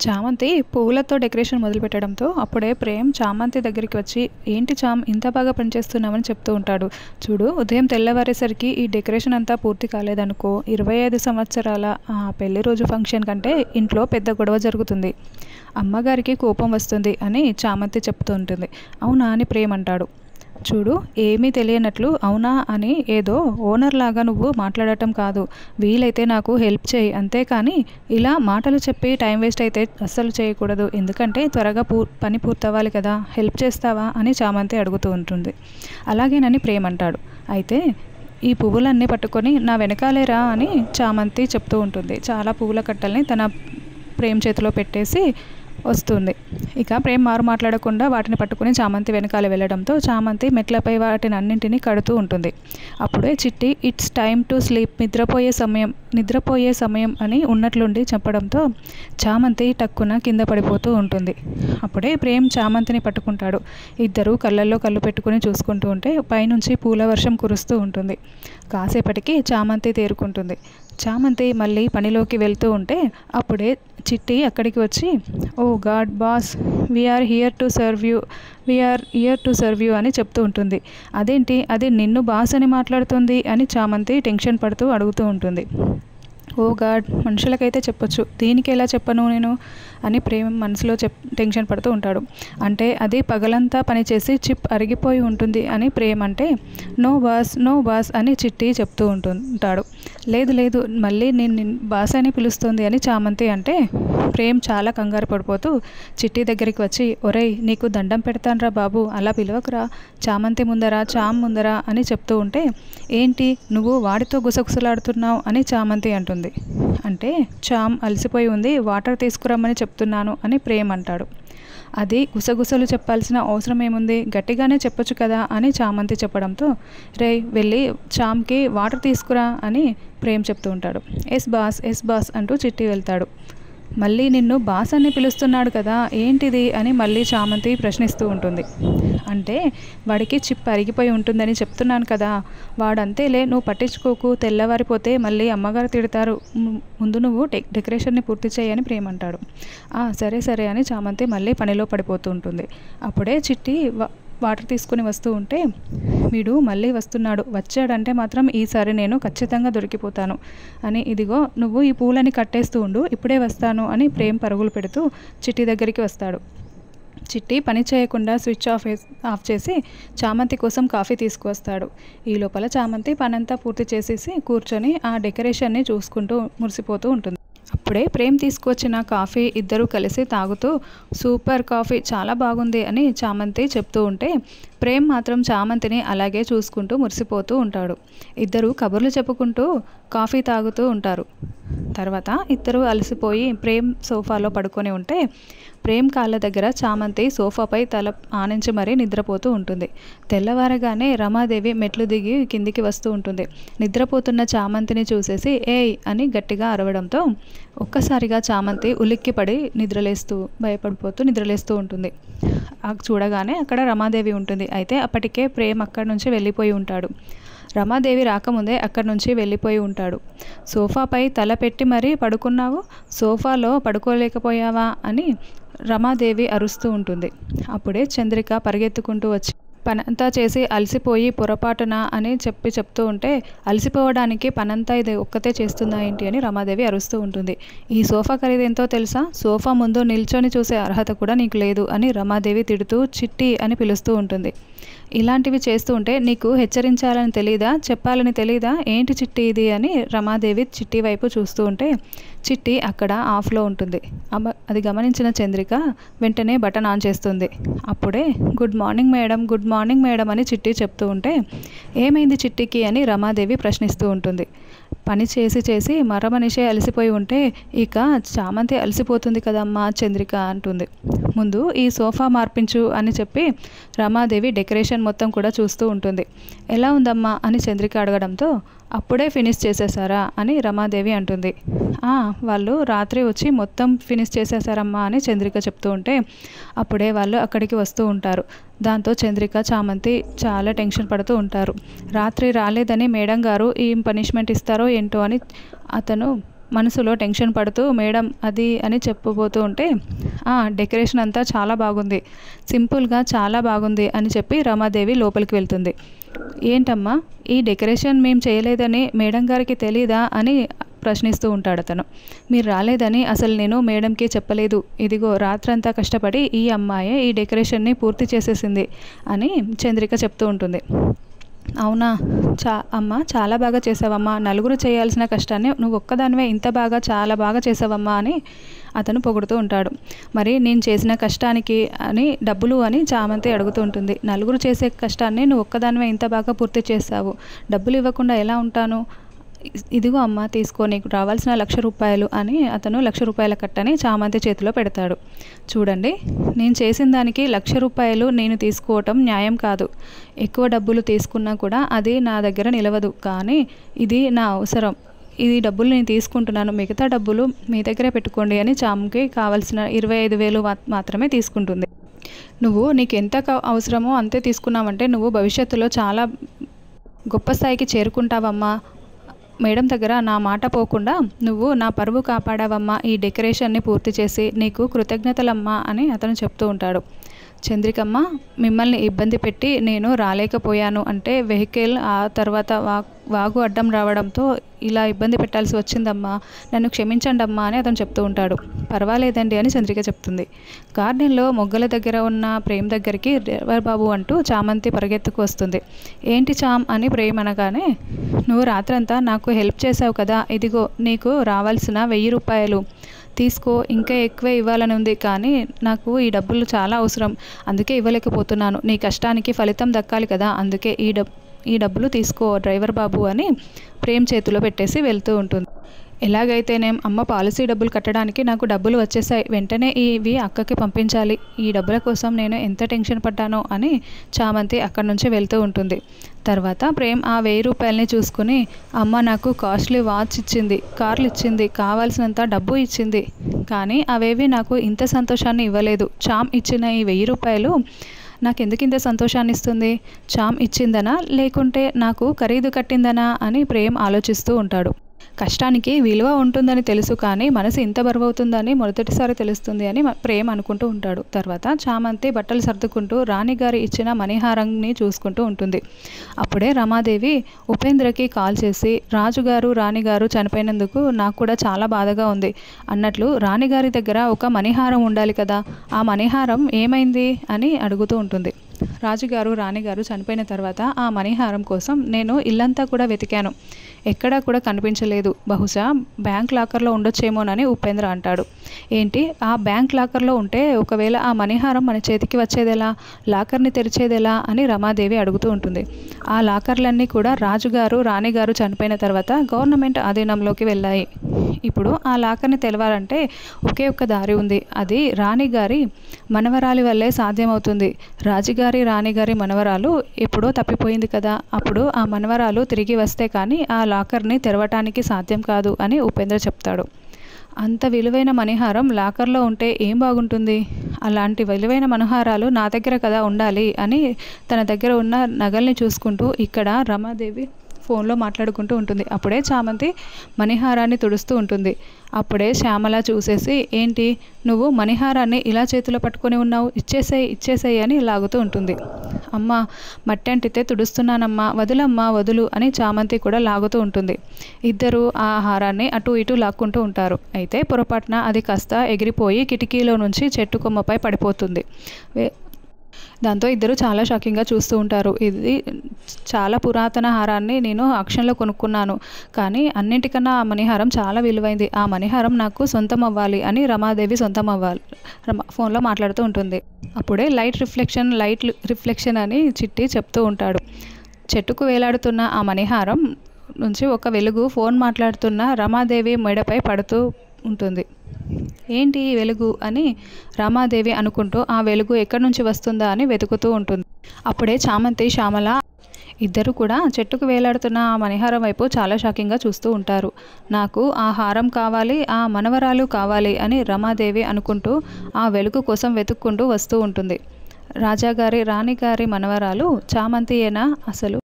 చామంతి పువ్వులతో డెకరేషన్ మొదలుపెట్టడంతో అప్పుడే ప్రేమ్ చామంతి దగ్గరికి వచ్చి, ఏంటి చామ్ ఇంత బాగా పనిచేస్తున్నామని చెప్తూ ఉంటాడు. చూడు, ఉదయం తెల్లవారేసరికి ఈ డెకరేషన్ అంతా పూర్తి కాలేదనుకో, 25 సంవత్సరాల ఆ పెళ్లి రోజు ఫంక్షన్ కంటే ఇంట్లో పెద్ద గొడవ జరుగుతుంది, అమ్మగారికి కోపం వస్తుంది అని చామంతి చెప్తూ ఉంటుంది. అవునా అని ప్రేమ్ అంటాడు. చూడు, ఏమీ తెలియనట్లు అవునా అని ఏదో ఓనర్ లాగా నువ్వు మాట్లాడటం కాదు, వీలైతే నాకు హెల్ప్ చేయి, అంతేకాని ఇలా మాటలు చెప్పి టైం వేస్ట్ అయితే అస్సలు చేయకూడదు, ఎందుకంటే త్వరగా పని పూర్తవ్వాలి కదా, హెల్ప్ చేస్తావా అని చామంతి అడుగుతూ ఉంటుంది. అలాగేనని ప్రేమ్ అంటాడు. అయితే ఈ పువ్వులన్నీ పట్టుకొని నా వెనకాలేరా అని చామంతి చెప్తూ ఉంటుంది. చాలా పువ్వుల కట్టల్ని తన ప్రేమ్ చేతిలో పెట్టేసి వస్తుంది. ఇక ప్రేమ్ మాట్లాడకుండా వాటిని పట్టుకుని చామంతి వెనకాల వెళ్ళడంతో చామంతి మెట్లపై వాటిని అన్నింటినీ కడుతూ ఉంటుంది. అప్పుడే చిట్టి ఇట్స్ టైమ్ టు స్లీప్, నిద్రపోయే సమయం అని ఉన్నట్లుండి చెప్పడంతో చామంతి టక్కున కింద పడిపోతూ ఉంటుంది. అప్పుడే ప్రేమ్ చామంతిని పట్టుకుంటాడు. ఇద్దరు కళ్ళల్లో కళ్ళు పెట్టుకుని చూసుకుంటూ ఉంటే పైనుంచి పూల వర్షం కురుస్తూ ఉంటుంది. కాసేపటికి చామంతి తేరుకుంటుంది. చామంతి మళ్ళీ పనిలోకి వెళ్తూ ఉంటే అప్పుడే చిట్టి అక్కడికి వచ్చి, oh god boss, we are here to serve you అని చెప్తూ ఉంటుంది. అదేంటి, అది నిన్ను బాస్ అని మాట్లాడుతుంది అని చామంతి టెన్షన్ పడుతూ అడుగుతూ ఉంటుంది. ఓ గాడ్, మనుషులకైతే చెప్పొచ్చు, దీనికి ఎలా చెప్పను నేను అని ప్రేమ మనసులో టెన్షన్ పడుతూ ఉంటాడు. అంటే అది పగలంతా పనిచేసి చిప్ అరిగిపోయి ఉంటుంది అని ప్రేమ్ అంటే, నో బాస్ అని చిట్టి చెప్తూ ఉంటాడు. లేదు మళ్ళీ నేను బాస్ అని పిలుస్తుంది అని చామంతి అంటే ప్రేమ్ చాలా కంగారు పడిపోతూ చిట్టి దగ్గరికి వచ్చి, ఒరేయ్ నీకు దండం పెడతాన్రా బాబు, అలా పిలవకురా, చామంతి ముందరా చామ్ ముందరా అని చెప్తూ ఉంటే, ఏంటి నువ్వు వాడితో గుసగుసలాడుతున్నావు అని చామంతి అంటుంది. అంటే చామ్ అలసిపోయి ఉంది, వాటర్ తీసుకురమ్మని చెప్తున్నాను అని ప్రేమ్ అంటాడు. అది గుసగుసలు చెప్పాల్సిన అవసరం ఏముంది, గట్టిగానే చెప్పొచ్చు కదా అని చామంతి చెప్పడంతో, రే వెళ్ళి చామ్కి వాటర్ తీసుకురా అని ప్రేమ్ చెప్తూ ఉంటాడు. ఎస్ బాస్ అంటూ చిట్టి వెళ్తాడు. మళ్ళీ నిన్ను బాస్ అని పిలుస్తున్నాడు కదా, ఏంటిది అని మళ్ళీ చామంతి ప్రశ్నిస్తూ ఉంటుంది. అంటే వాడికి చిప్ అరిగిపోయి ఉంటుందని చెప్తున్నాను కదా, వాడంతేలే, నువ్వు పట్టించుకోకు, తెల్లవారిపోతే మళ్ళీ అమ్మగారు తిడతారు, ముందు నువ్వు డెకరేషన్ని పూర్తి చేయని ప్రేమ్ అంటాడు. సరే అని చామంతి మళ్ళీ పనిలో పడిపోతూ ఉంటుంది. అప్పుడే చిట్టి వాటర్ తీసుకుని వస్తూ ఉంటే, వీడు మళ్ళీ వస్తున్నాడు, వచ్చాడంటే మాత్రం ఈసారి నేను ఖచ్చితంగా దొరికిపోతాను అని, ఇదిగో నువ్వు ఈ పూలని కట్టేస్తూ ఉండు, ఇప్పుడే వస్తాను అని ప్రేమ్ పరుగులు పెడుతూ చిట్టి దగ్గరికి వస్తాడు. చిట్టి పని చేయకుండా స్విచ్ ఆఫ్ చేసి చామంతి కోసం కాఫీ తీసుకువస్తాడు. ఈ లోపల చామంతి పనంతా పూర్తి చేసేసి కూర్చొని ఆ డెకరేషన్ని చూసుకుంటూ మురిసిపోతూ ఉంటుంది. అప్పుడే ప్రేమ్ తీసుకొచ్చిన కాఫీ ఇద్దరు కలిసి తాగుతూ, సూపర్ కాఫీ, చాలా బాగుంది అని చామంతి చెప్తూ ఉంటే ప్రేమ్ మాత్రం చామంతిని అలాగే చూసుకుంటూ మురిసిపోతూ ఉంటాడు. ఇద్దరు కబుర్లు చెప్పుకుంటూ కాఫీ తాగుతూ ఉంటారు. తర్వాత ఇద్దరు అలసిపోయి ప్రేమ్ సోఫాలో పడుకొని ఉంటే ప్రేమ్ కాళ్ళ దగ్గర చామంతి సోఫాపై తల ఆనించి మరీ నిద్రపోతూ ఉంటుంది. తెల్లవారగానే రమాదేవి మెట్లు దిగి కిందికి వస్తూ ఉంటుంది. నిద్రపోతున్న చామంతిని చూసేసి ఏయ్ అని గట్టిగా అరవడంతో ఒక్కసారిగా చామంతి ఉలిక్కిపడి భయపడిపోతూ నిద్రలేస్తూ ఉంటుంది. చూడగానే అక్కడ రమాదేవి ఉంటుంది. అయితే అప్పటికే ప్రేమ్ అక్కడి నుంచి వెళ్ళిపోయి ఉంటాడు. రమాదేవి రాకముందే అక్కడి నుంచి వెళ్ళిపోయి ఉంటాడు. సోఫాపై తల పెట్టి మరీ పడుకున్నావు, సోఫాలో పడుకోలేకపోయావా అని రమాదేవి అరుస్తూ ఉంటుంది. అప్పుడే చంద్రిక పరిగెత్తుకుంటూ వచ్చి పనంతా చేసి అలసిపోయి పొరపాటున అని చెప్తూ ఉంటే, అలసిపోవడానికి పనంతా ఇది ఒక్కతే చేస్తుందా ఏంటి అని రమాదేవి అరుస్తూ ఉంటుంది. ఈ సోఫా ఖరీదెంతో తెలుసా, సోఫా ముందు నిల్చొని చూసే అర్హత కూడా నీకు లేదు అని రమాదేవి తిడుతూ చిట్టి అని పిలుస్తూ ఉంటుంది. ఇలాంటివి చేస్తూ ఉంటే నీకు హెచ్చరించాలని తెలీదా, చెప్పాలని తెలీదా, ఏంటి చిట్టి ఇది అని రమాదేవి చిట్టి వైపు చూస్తూ ఉంటే చిట్టి అక్కడ ఆఫ్లో ఉంటుంది. అది గమనించిన చంద్రిక వెంటనే బటన్ ఆన్ చేస్తుంది. అప్పుడే గుడ్ మార్నింగ్ మేడం అని చిట్టి చెప్తూ ఉంటే, ఏమైంది చిట్టికి అని రమాదేవి ప్రశ్నిస్తూ ఉంటుంది. పని చేసి మరమనిషే అలసిపోయి ఉంటే ఇక చామంతి అలసిపోతుంది కదమ్మా చంద్రిక అంటుంది. ముందు ఈ సోఫా మార్పించు అని చెప్పి రమాదేవి డెకరేషన్ మొత్తం కూడా చూస్తూ ఉంటుంది. ఎలా ఉందమ్మా అని చంద్రిక అడగడంతో, అప్పుడే ఫినిష్ చేసేసారా అని రమాదేవి అంటుంది. వాళ్ళు రాత్రి వచ్చి మొత్తం ఫినిష్ చేసేసారమ్మా అని చంద్రిక చెప్తూ ఉంటే అప్పుడే వాళ్ళు అక్కడికి వస్తూ ఉంటారు. దాంతో చంద్రిక చామంతి చాలా టెన్షన్ పడుతూ ఉంటారు. రాత్రి రాలేదని మేడం గారు ఏం పనిష్మెంట్ ఇస్తారో ఏంటో అని అతను మనసులో టెన్షన్ పడుతూ మేడం అది అని చెప్పబోతూ ఉంటే డెకరేషన్ అంతా చాలా బాగుంది, సింపుల్గా చాలా బాగుంది అని చెప్పి రమాదేవి లోపలికి వెళ్తుంది. ఏంటమ్మా ఈ డెకరేషన్ మేము చేయలేదని మేడం గారికి తెలీదా అని ప్రశ్నిస్తూ ఉంటాడు అతను. మీరు రాలేదని అసలు నేను మేడంకి చెప్పలేదు, ఇదిగో రాత్రంతా కష్టపడి ఈ అమ్మాయే ఈ డెకరేషన్ని పూర్తి చేసేసింది అని చంద్రిక చెప్తూ ఉంటుంది. అవునా అమ్మ చాలా బాగా చేసావమ్మా, నలుగురు చేయాల్సిన కష్టాన్ని నువ్వు ఒక్కదానివే ఇంత బాగా చాలా బాగా చేసావమ్మా అని అతను పొగుడుతూ ఉంటాడు. మరి నేను చేసిన కష్టానికి అని డబ్బులు అని చామంతి అడుగుతూ ఉంటుంది. నలుగురు చేసే కష్టాన్ని నువ్వు ఒక్కదానివే ఇంత బాగా పూర్తి చేసావు, డబ్బులు ఇవ్వకుండా ఎలా ఉంటాను, ఇదిగో అమ్మ తీసుకో, నీకు రావాల్సిన 1,00,000 రూపాయలు అని అతను 1,00,000 రూపాయల కట్టని చామంతి చేతిలో పెడతాడు. చూడండి, నేను చేసిన దానికి 1,00,000 రూపాయలు నేను తీసుకోవటం న్యాయం కాదు. ఎక్కువ డబ్బులు తీసుకున్నా కూడా అది నా దగ్గర నిలవదు, కానీ ఇది నా అవసరం, ఇది డబ్బులు నేను తీసుకుంటున్నాను, మిగతా డబ్బులు మీ దగ్గరే పెట్టుకోండి అని చామ్కి కావాల్సిన 25,000 మాత్రమే తీసుకుంటుంది. నువ్వు నీకు ఎంత అవసరమో అంతే తీసుకున్నావంటే నువ్వు భవిష్యత్తులో చాలా గొప్ప స్థాయికి చేరుకుంటావమ్మా, మేడం దగ్గర నా మాట పోకుండా నువ్వు నా పరువు కాపాడావమ్మా, ఈ డెకరేషన్ని పూర్తి చేసి నీకు కృతజ్ఞతలమ్మా అని అతను చెప్తూ ఉంటాడు. చంద్రికమ్మ, మిమ్మల్ని ఇబ్బంది పెట్టి నేను రాలేకపోయాను అంటే వెహికల్ ఆ తర్వాత వాగు అడ్డం రావడంతో ఇలా ఇబ్బంది పెట్టాల్సి వచ్చిందమ్మా, నన్ను క్షమించండమ్మా అని అతను చెప్తూ ఉంటాడు. పర్వాలేదండి అని చంద్రిక చెప్తుంది. గార్డెన్లో మొగ్గల దగ్గర ఉన్న ప్రేమ్ దగ్గరికి డ్రైవర్ బాబు అంటూ చామంతి పరిగెత్తుకు వస్తుంది. ఏంటి చామ్ అని ప్రేమ్ అనగానే, నువ్వు రాత్రంతా నాకు హెల్ప్ చేసావు కదా, ఇదిగో నీకు రావాల్సిన 1,000 రూపాయలు తీసుకో, ఇంకా ఎక్కువే ఇవ్వాలని ఉంది, కానీ నాకు ఈ డబ్బులు చాలా అవసరం, అందుకే ఇవ్వలేకపోతున్నాను, నీ కష్టానికి ఫలితం దక్కాలి కదా, అందుకే ఈ డబ్బులు తీసుకో డ్రైవర్ బాబు అని ప్రేమ్ చేతిలో పెట్టేసి వెళ్తూ ఉంటుంది. ఎలాగైతేనేం అమ్మ పాలసీ డబ్బులు కట్టడానికి నాకు డబ్బులు వచ్చేసాయి, వెంటనే ఇవి అక్కకి పంపించాలి, ఈ డబ్బుల కోసం నేను ఎంత టెన్షన్ పడ్డానో అని చామంతి అక్కడి నుంచి వెళ్తూ ఉంటుంది. తర్వాత ప్రేమ్ ఆ 1,000 రూపాయలని చూసుకుని, అమ్మ నాకు కాస్ట్లీ వాచ్ ఇచ్చింది, కార్లు ఇచ్చింది, కావాల్సినంత డబ్బు ఇచ్చింది, కానీ అవేవి నాకు ఇంత సంతోషాన్ని ఇవ్వలేదు, చామ్ ఇచ్చిన ఈ 1,000 రూపాయలు నాకెందుకు ఇంత సంతోషాన్ని ఇస్తుంది, చామ్ ఇచ్చిందనా లేకుంటే నాకు ఖరీదు కట్టిందనా అని ప్రేమ్ ఆలోచిస్తూ ఉంటాడు. కష్టానికి విలువ ఉంటుందని తెలుసు, కానీ మనసు ఇంత బరువవుతుందని మొదటిసారి తెలుస్తుంది అని ప్రేమ్ అనుకుంటూ ఉంటాడు. తర్వాత చామంతి బట్టలు సర్దుకుంటూ రాణిగారి ఇచ్చిన మణిహారాన్ని చూసుకుంటూ ఉంటుంది. అప్పుడే రమాదేవి ఉపేంద్రకి కాల్ చేసి, రాజుగారు రాణిగారు చనిపోయినందుకు నాకు కూడా చాలా బాధగా ఉంది అన్నట్లు రాణిగారి దగ్గర ఒక మణిహారం ఉండాలి కదా, ఆ మణిహారం ఏమైంది అని అడుగుతూ ఉంటుంది. రాజుగారు రాణిగారు చనిపోయిన తర్వాత ఆ మణిహారం కోసం నేను ఇల్లంతా కూడా వెతికాను, ఎక్కడా కూడా కనిపించలేదు, బహుశా బ్యాంక్ లాకర్లో ఉండొచ్చేమోనని ఉపేంద్ర అంటాడు. ఏంటి, ఆ బ్యాంక్ లాకర్లో ఉంటే ఒకవేళ ఆ మణిహారం మన చేతికి వచ్చేదెలా, లాకర్ని తెరిచేదెలా అని రమాదేవి అడుగుతూ ఉంటుంది. ఆ లాకర్లన్నీ కూడా రాజుగారు రాణిగారు చనిపోయిన తర్వాత గవర్నమెంట్ ఆధీనంలోకి వెళ్ళాయి. ఇప్పుడు ఆ లాకర్ని తెలవాలంటే ఒకే ఒక్క దారి ఉంది, అది రాణిగారి మనవరాలి వల్లే సాధ్యమవుతుంది. రాజుగారి రాణిగారి మనవరాలు ఎప్పుడో తప్పిపోయింది కదా, అప్పుడు ఆ మనవరాలు తిరిగి వస్తే కానీ ఆ లాకర్ని తెరవటానికి సాధ్యం కాదు అని ఉపేంద్ర చెప్తాడు. అంత విలువైన మణిహారం లాకర్లో ఉంటే ఏం బాగుంటుంది, అలాంటి విలువైన మణిహారాలు నా దగ్గర కదా ఉండాలి అని తన దగ్గర ఉన్న నగల్ని చూసుకుంటూ ఇక్కడ రమాదేవి ఫోన్లో మాట్లాడుకుంటూ ఉంటుంది. అప్పుడే చామంతి మణిహారాన్ని తుడుస్తూ ఉంటుంది. అప్పుడే శ్యామల చూసేసి, ఏంటి నువ్వు మణిహారాన్ని ఇలా చేతిలో పట్టుకొని ఉన్నావు, ఇచ్చేసేయి అని లాగుతూ ఉంటుంది. అమ్మ మట్టి అంటితే తుడుస్తున్నానమ్మా, వదులమ్మా వదులు అని చామంతి కూడా లాగుతూ ఉంటుంది. ఇద్దరు ఆ హారాన్ని అటు ఇటు లాక్కుంటూ ఉంటారు. అయితే పొరపాటున అది కాస్త ఎగిరిపోయి కిటికీలో నుంచి చెట్టు కొమ్మపై పడిపోతుంది. దాంతో ఇద్దరు చాలా షాకింగ్గా చూస్తూ ఉంటారు. ఇది చాలా పురాతన హారాన్ని నేను ఆక్షన్లో కొనుక్కున్నాను, కానీ అన్నింటికన్నా ఆ మణిహారం చాలా విలువైంది, ఆ మణిహారం నాకు సొంతం అవ్వాలి అని రమాదేవి సొంతం అవ్వాలి ఫోన్లో మాట్లాడుతూ ఉంటుంది. అప్పుడే లైట్ రిఫ్లెక్షన్ అని చిట్టి చెప్తూ ఉంటాడు. చెట్టుకు వేలాడుతున్న ఆ మణిహారం నుంచి ఒక వెలుగు ఫోన్ మాట్లాడుతున్న రమాదేవి మెడపై పడుతూ ఉంటుంది. ఏంటి ఈ వెలుగు అని రమాదేవి అనుకుంటూ ఆ వెలుగు ఎక్కడి నుంచి వస్తుందా అని వెతుకుతూ ఉంటుంది. అప్పుడే చామంతి శ్యామల ఇద్దరు కూడా చెట్టుకు వేలాడుతున్న ఆ మణిహారం వైపు చాలా షాకింగ్గా చూస్తూ ఉంటారు. నాకు ఆ హారం కావాలి, ఆ మనవరాలు కావాలి అని రమాదేవి అనుకుంటూ ఆ వెలుగు కోసం వెతుక్కుంటూ వస్తూ ఉంటుంది. రాజాగారి రాణిగారి మనవరాలు చామంతియేనా అసలు?